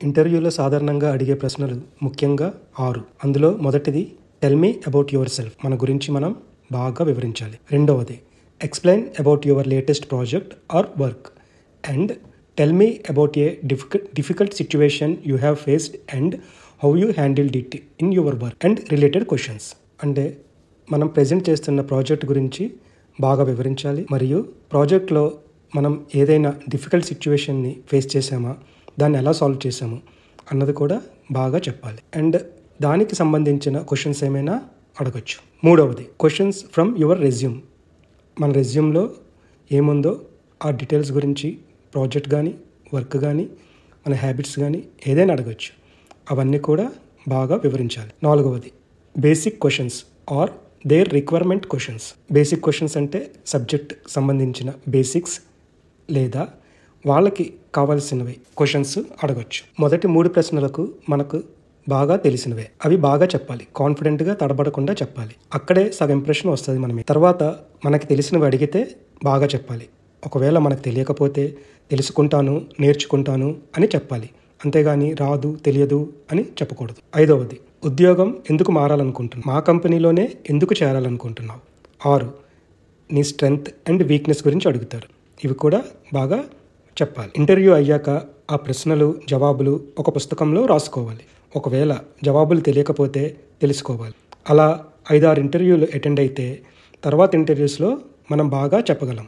ఇంటర్వ్యూలో సాధారణంగా అడిగే ప్రశ్నలు ముఖ్యంగా 6. అందులో మొదటిది tell me about yourself, మన గురించి మనం బాగా వివరించాలి. రెండవది explain about your latest project or work. And tell me about a difficult situation you have faced and how you handled it in your work and related questions. అంటే మనం present చేస్తున్న project గురించి బాగా వివరించాలి, మరియు ప్రాజెక్ట్లో మనం ఏదైనా డిఫికల్ట్ సిచ్యువేషన్ని ఫేస్ చేసామా, దాన్ని ఎలా సాల్వ్ చేసాము అన్నది కూడా బాగా చెప్పాలి. అండ్ దానికి సంబంధించిన క్వశ్చన్స్ ఏమైనా అడగచ్చు. మూడవది క్వశ్చన్స్ ఫ్రమ్ యువర్ రెజ్యూమ్. మన రెజ్యూమ్లో ఏముందో ఆ డీటెయిల్స్ గురించి, ప్రాజెక్ట్ కానీ, వర్క్ కానీ, మన హ్యాబిట్స్ కానీ ఏదైనా అడగచ్చు. అవన్నీ కూడా బాగా వివరించాలి. నాలుగవది basic questions or their requirement questions. Basic questions అంటే సబ్జెక్ట్ సంబంధించిన బేసిక్స్ లేదా వాళ్ళకి కావాల్సినవి క్వశ్చన్స్ అడగచ్చు. మొదటి 3 ప్రశ్నలకు మనకు బాగా తెలిసినవే, అవి బాగా చెప్పాలి, కాన్ఫిడెంట్గా తడబడకుండా చెప్పాలి. అక్కడే సగం ఇంప్రెషన్ వస్తుంది మనమే. తర్వాత మనకి తెలిసినవి అడిగితే బాగా చెప్పాలి. ఒకవేళ మనకు తెలియకపోతే తెలుసుకుంటాను, నేర్చుకుంటాను అని చెప్పాలి. అంతేగాని రాదు, తెలియదు అని చెప్పకూడదు. 5వది ఉద్యోగం ఎందుకు మారాలనుకుంటున్నావు, మా కంపెనీలోనే ఎందుకు చేరాలనుకుంటున్నావు. 6 నీ స్ట్రెంగ్త్ అండ్ వీక్నెస్ గురించి అడుగుతారు. ఇవి కూడా బాగా చెప్పాలి. ఇంటర్వ్యూ అయ్యాక ఆ ప్రశ్నలు, జవాబులు ఒక పుస్తకంలో రాసుకోవాలి. ఒకవేళ జవాబులు తెలియకపోతే తెలుసుకోవాలి. అలా 5-6 ఇంటర్వ్యూలు అటెండ్ అయితే తర్వాత ఇంటర్వ్యూస్లో మనం బాగా చెప్పగలం.